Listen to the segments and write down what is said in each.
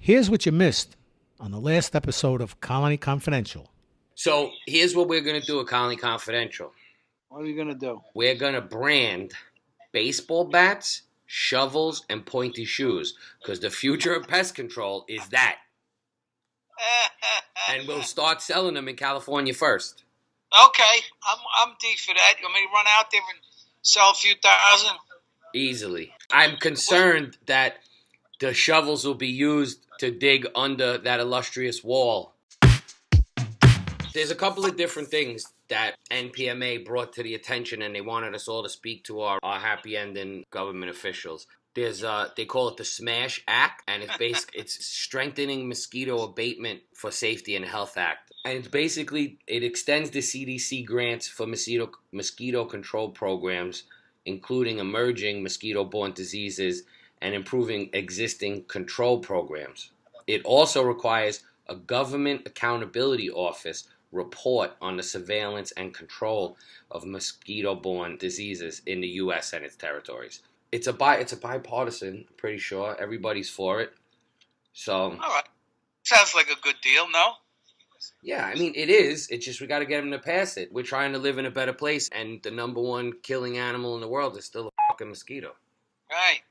Here's what you missed on the last episode of Colony Confidential. So here's what we're going to do at Colony Confidential. What are you going to do? We're going to brand baseball bats, shovels, and pointy shoes because the future of pest control is that. And we'll start selling them in California first. Okay, I'm deep for that. You want me to run out there and sell a few thousand? Easily. I'm concerned that the shovels will be used to dig under that illustrious wall. There's a couple of different things that NPMA brought to the attention, and they wanted us all to speak to our happy ending government officials. There's they call it the SMASH Act, and it's Strengthening Mosquito Abatement for Safety and Health Act. And it's basically, it extends the CDC grants for mosquito control programs, including emerging mosquito-borne diseases and improving existing control programs. It also requires a government accountability office report on the surveillance and control of mosquito-borne diseases in the U.S. and its territories. It's a bipartisan, I'm pretty sure. Everybody's for it. So, all right. Sounds like a good deal, no? Yeah, I mean, it is. It's just we got to get them to pass it. We're trying to live in a better place, and the number one killing animal in the world is still a fucking mosquito. Right.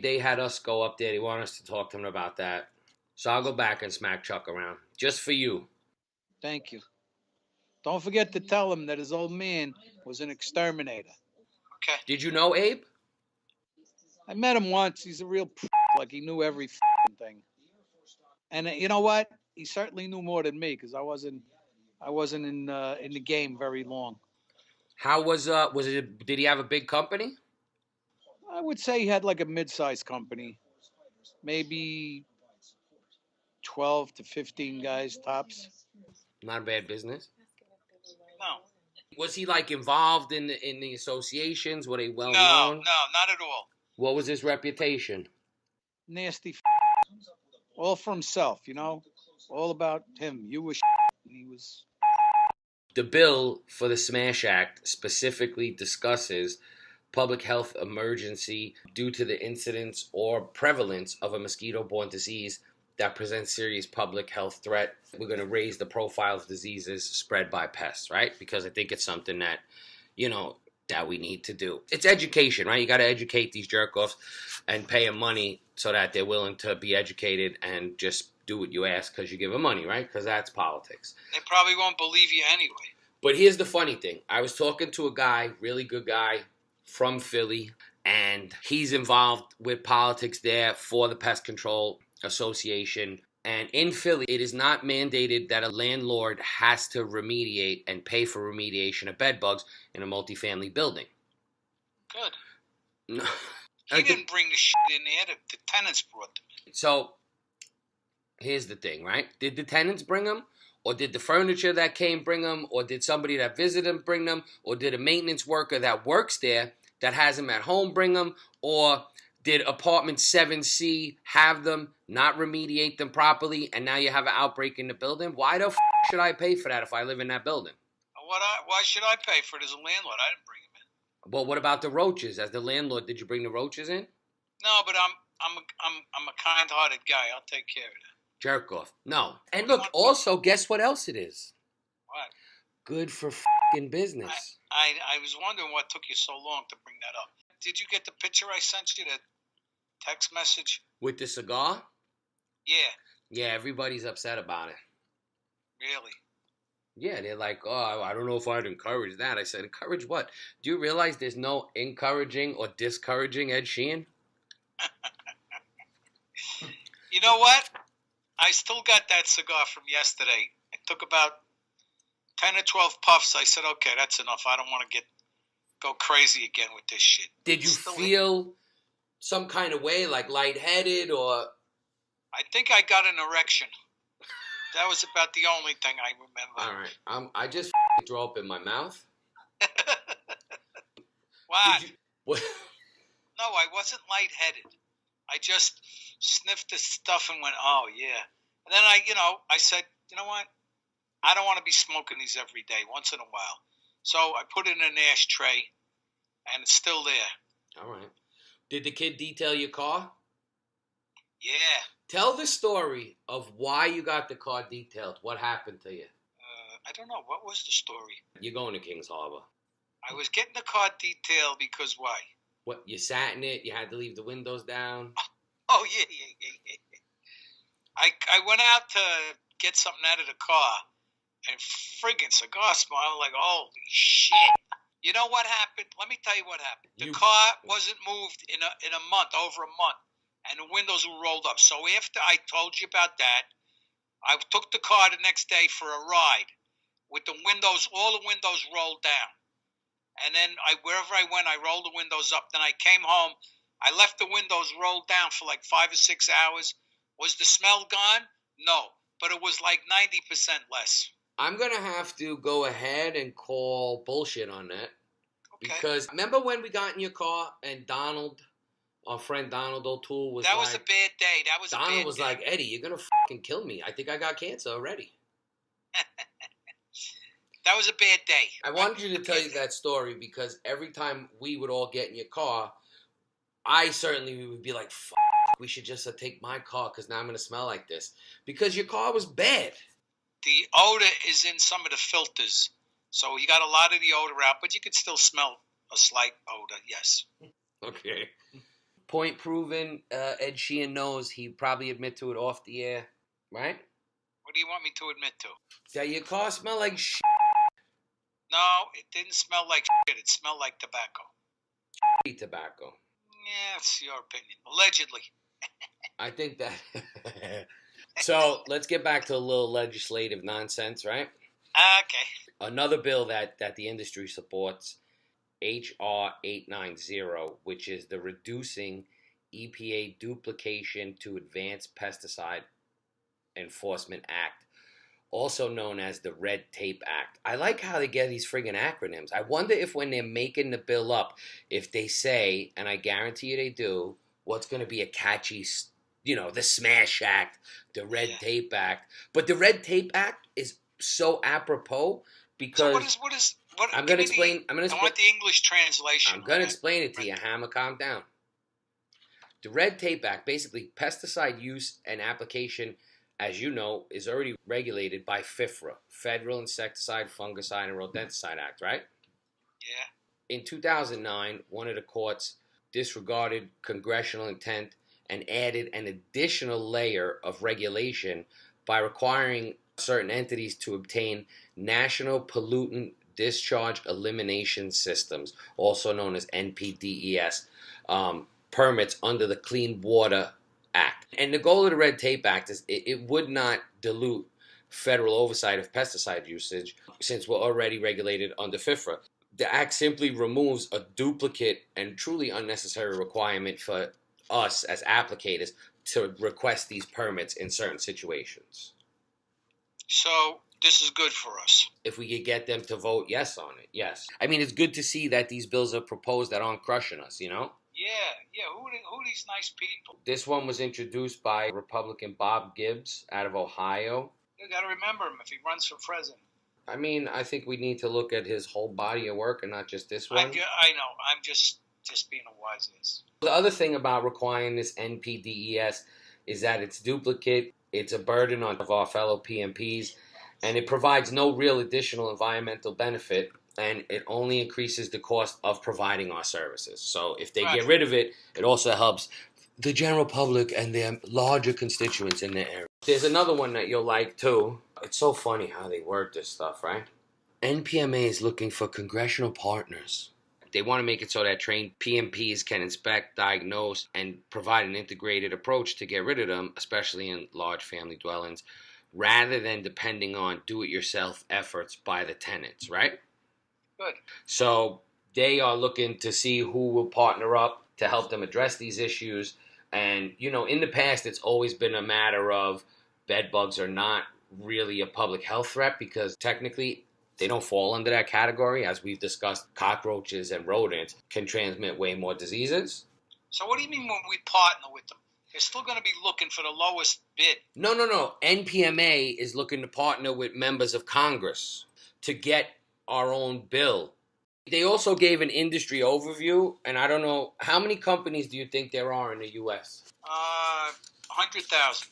They had us go up there. They want us to talk to them about that. So I'll go back and smack Chuck around. Just for you. Thank you. Don't forget to tell him that his old man was an exterminator. Okay. Did you know Abe? I met him once. He's a real like he knew every thing. And you know what? He certainly knew more than me because I wasn't in the game very long. How was it? Did he have a big company? I would say he had like a mid-sized company, maybe 12 to 15 guys tops. Not a bad business. No. Was he like involved in the associations? Were they well known? No, not at all. What was his reputation? Nasty. All for himself, you know. All about him. You were and he was. The bill for the SMASH Act specifically discusses public health emergency due to the incidence or prevalence of a mosquito-borne disease that presents serious public health threat. We're going to raise the profile of diseases spread by pests, right? Because I think it's something that, that we need to do. It's education, right? You got to educate these jerk-offs and pay them money so that they're willing to be educated and just do what you ask because you give them money, right? Because that's politics. They probably won't believe you anyway. But here's the funny thing. I was talking to a guy, really good guy, from Philly, and he's involved with politics there for the Pest Control Association. And in Philly, it is not mandated that a landlord has to remediate and pay for remediation of bed bugs in a multifamily building. Good. No. He didn't bring the shit in there. The tenants brought them in. So, here's the thing, right? Did the tenants bring them? Or did the furniture that came bring them? Or did somebody that visited them bring them? Or did a maintenance worker that works there that has them at home bring them? Or did apartment 7C have them, not remediate them properly, and now you have an outbreak in the building? Why the should I pay for that if I live in that building? Why should I pay for it as a landlord? I didn't bring them in. Well, what about the roaches? As the landlord, did you bring the roaches in? No, but I'm a kind-hearted guy. I'll take care of that. Jerk off. No. And look, also, guess what else it is? What? Good for fucking business. I was wondering what took you so long to bring that up. Did you get the picture I sent you, the text message? With the cigar? Yeah. Yeah, everybody's upset about it. Really? Yeah, they're like, oh, I don't know if I'd encourage that. I said, encourage what? Do you realize there's no encouraging or discouraging Ed Sheehan? You know what? I still got that cigar from yesterday. I took about 10 or 12 puffs. I said, okay, that's enough. I don't want to go crazy again with this shit. Did you feel some kind of way, like lightheaded or? I think I got an erection. That was about the only thing I remember. All right. I just throw up in my mouth. What? What? No, I wasn't lightheaded. I just sniffed the stuff and went, oh, yeah. And then I said, you know what? I don't want to be smoking these every day, once in a while. So I put it in an ashtray, and it's still there. All right. Did the kid detail your car? Yeah. Tell the story of why you got the car detailed. What happened to you? I don't know. What was the story? You're going to Kings Harbor. I was getting the car detailed because why? What, you sat in it? You had to leave the windows down? Oh, yeah. I went out to get something out of the car, and friggin' cigar smell. I'm like, holy shit. You know what happened? Let me tell you what happened. The car wasn't moved in a month, over a month, and the windows were rolled up. So after I told you about that, I took the car the next day for a ride with the windows, all the windows rolled down. And then wherever I went, I rolled the windows up. Then I came home. I left the windows rolled down for like 5 or 6 hours. Was the smell gone? No, but it was like 90% less. I'm going to have to go ahead and call bullshit on that. Okay. Because remember when we got in your car and Donald, our friend Donald O'Toole was That like... was a bad day. That was Donald a bad was day. like, Eddie, you're going to fucking kill me. I think I got cancer already. That was a bad day. I wanted you to tell you that story because every time we would all get in your car, I certainly would be like, fuck, we should just take my car because now I'm going to smell like this. Because your car was bad. The odor is in some of the filters. So you got a lot of the odor out, but you could still smell a slight odor, yes. Okay. Point proven, Ed Sheehan knows. He'd probably admit to it off the air, right? What do you want me to admit to? That your car smelled like shit. No, it didn't smell like shit. It smelled like tobacco. Tobacco. Yeah, it's your opinion. Allegedly. I think that... So, let's get back to a little legislative nonsense, right? Okay. Another bill that the industry supports, H.R. 890, which is the Reducing EPA Duplication to Advanced Pesticide Enforcement Act, also known as the Red Tape Act. I like how they get these friggin' acronyms. I wonder if when they're making the bill up, if they say, and I guarantee you they do, what's going to be a catchy, the Smash Act, the Red Tape Act. But the Red Tape Act is so apropos because... So what is I'm going to explain. I want the English translation. I'm going to explain it to you, Hammer. Calm down. The Red Tape Act, basically, pesticide use and application, as you know, is already regulated by FIFRA, Federal Insecticide, Fungicide, and Rodenticide Act, right? Yeah. In 2009, one of the courts disregarded congressional intent and added an additional layer of regulation by requiring certain entities to obtain National Pollutant Discharge Elimination Systems, also known as NPDES, permits under the Clean Water Act. And the goal of the Red Tape Act is it would not dilute federal oversight of pesticide usage since we're already regulated under FIFRA. The act simply removes a duplicate and truly unnecessary requirement for us as applicators to request these permits in certain situations. So this is good for us. If we could get them to vote yes on it, yes. I mean, it's good to see that these bills are proposed that aren't crushing us, Yeah. Who are these nice people? This one was introduced by Republican Bob Gibbs out of Ohio. You got to remember him if he runs for president. I mean, I think we need to look at his whole body of work and not just this one. I know. I'm just being a wise ass. The other thing about requiring this NPDES is that it's duplicate, it's a burden on our fellow PMPs, and it provides no real additional environmental benefit, and it only increases the cost of providing our services. So if they get rid of it, it also helps the general public and their larger constituents in their area. There's another one that you'll like too. It's so funny how they word this stuff, right? NPMA is looking for congressional partners. They want to make it so that trained PMPs can inspect, diagnose, and provide an integrated approach to get rid of them, especially in large family dwellings, rather than depending on do-it-yourself efforts by the tenants, right? Good. So they are looking to see who will partner up to help them address these issues. And, in the past, it's always been a matter of bed bugs are not really a public health threat because technically they don't fall under that category. As we've discussed, cockroaches and rodents can transmit way more diseases. So what do you mean when we partner with them? They're still going to be looking for the lowest bid. No. NPMA is looking to partner with members of Congress to get our own bill. They also gave an industry overview, and I don't know, how many companies do you think there are in the U.S.? 100,000.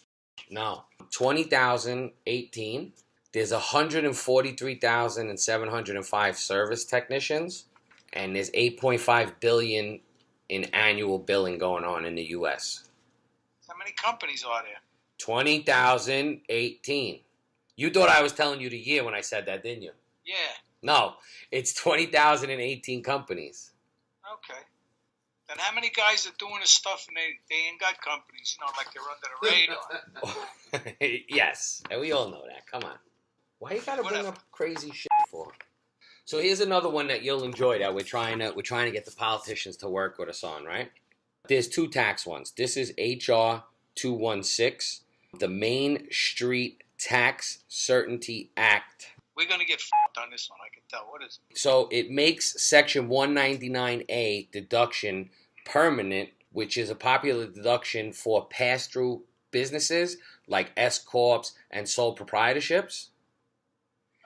No, 20,018. There's 143,705 service technicians, and there's 8.5 billion in annual billing going on in the U.S. How many companies are there? 20,018. You thought I was telling you the year when I said that, didn't you? Yeah. No, it's 20,018 companies. Okay. Then how many guys are doing this stuff and they ain't got companies, like they're under the radar? Yes, and we all know that. Come on. Why you gotta bring Whatever. up crazy shit for? So here's another one that you'll enjoy that we're trying to get the politicians to work with us on, right? There's two tax ones. This is HR 216, the Main Street Tax Certainty Act. We're going to get f***ed on this one, I can tell. What is it? So it makes Section 199A deduction permanent, which is a popular deduction for pass-through businesses like S-corps and sole proprietorships.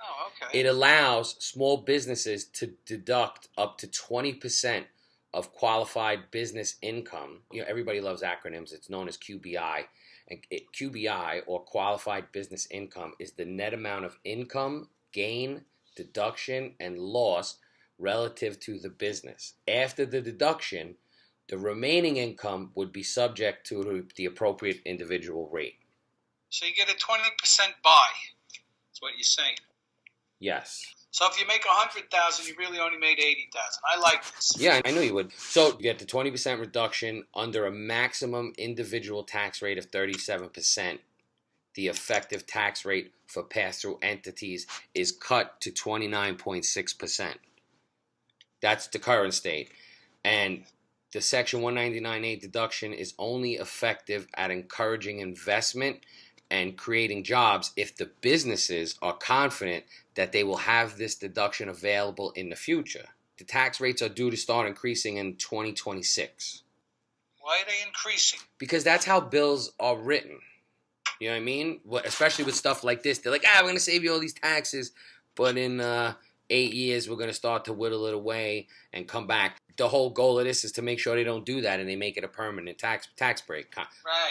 Oh, okay. It allows small businesses to deduct up to 20% of qualified business income. Everybody loves acronyms. It's known as QBI. And QBI, or qualified business income, is the net amount of income, gain, deduction, and loss relative to the business. After the deduction, the remaining income would be subject to the appropriate individual rate. So you get a 20% buy. That's what you're saying. Yes. So if you make 100,000, you really only made 80,000. I like this. Yeah, I knew you would. So you get the 20% reduction under a maximum individual tax rate of 37%. The effective tax rate for pass-through entities is cut to 29.6%. That's the current state. And the Section 199A deduction is only effective at encouraging investment and creating jobs if the businesses are confident that they will have this deduction available in the future. The tax rates are due to start increasing in 2026. Why are they increasing? Because that's how bills are written. You know what I mean? Especially with stuff like this. They're like, we're going to save you all these taxes, but in 8 years, we're going to start to whittle it away and come back. The whole goal of this is to make sure they don't do that and they make it a permanent tax break.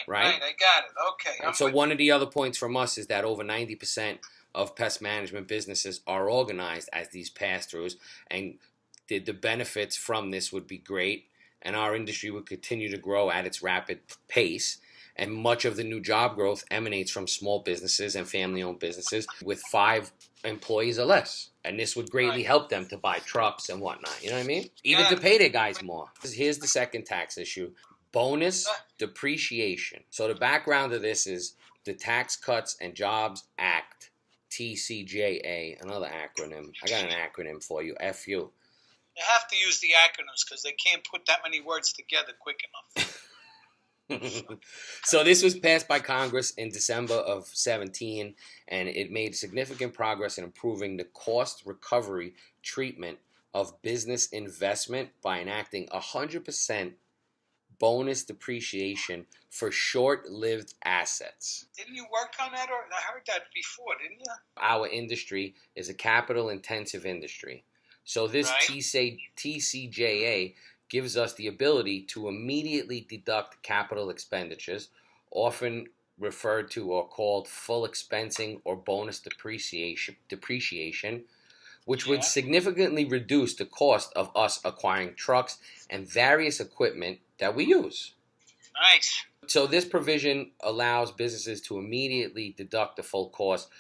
Right, I got it. Okay. And so one of the other points from us is that over 90% of pest management businesses are organized as these pass-throughs, and the benefits from this would be great, and our industry would continue to grow at its rapid pace. And much of the new job growth emanates from small businesses and family-owned businesses with 5 employees or less. And this would greatly help them to buy trucks and whatnot. You know what I mean? Even to pay their guys more. Here's the second tax issue. Bonus depreciation. So the background of this is the Tax Cuts and Jobs Act, TCJA, another acronym. I got an acronym for you, FU. You have to use the acronyms because they can't put that many words together quick enough. So this was passed by Congress in December of 2017, and it made significant progress in improving the cost recovery treatment of business investment by enacting 100% bonus depreciation for short-lived assets. Didn't you work on that? Or I heard that before, didn't you? Our industry is a capital-intensive industry. So this TCJA gives us the ability to immediately deduct capital expenditures, often referred to or called full expensing or bonus depreciation, which would significantly reduce the cost of us acquiring trucks and various equipment that we use. Nice. So this provision allows businesses to immediately deduct the full cost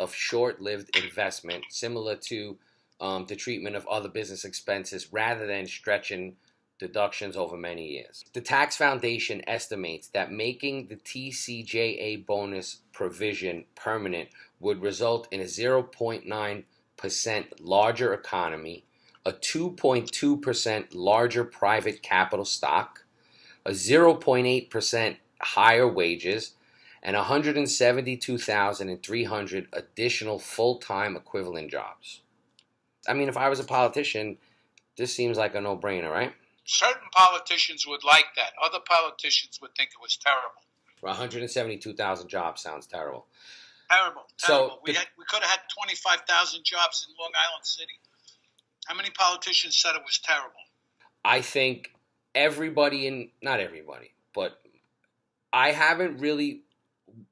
of short-lived investment, similar to the treatment of other business expenses, rather than stretching deductions over many years. The Tax Foundation estimates that making the TCJA bonus provision permanent would result in a 0.9% larger economy, a 2.2% larger private capital stock, a 0.8% higher wages, and 172,300 additional full-time equivalent jobs. I mean, if I was a politician, this seems like a no-brainer, right? Certain politicians would like that. Other politicians would think it was terrible. 172,000 jobs sounds terrible. Terrible. So we could have had 25,000 jobs in Long Island City. How many politicians said it was terrible? I think everybody not everybody, but I haven't really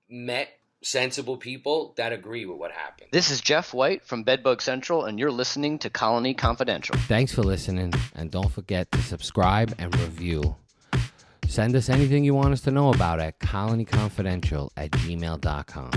met sensible people that agree with what happened. This is Jeff White from Bedbug Central, and you're listening to Colony Confidential. Thanks for listening, and don't forget to subscribe and review. Send us anything you want us to know about at colonyconfidential@gmail.com.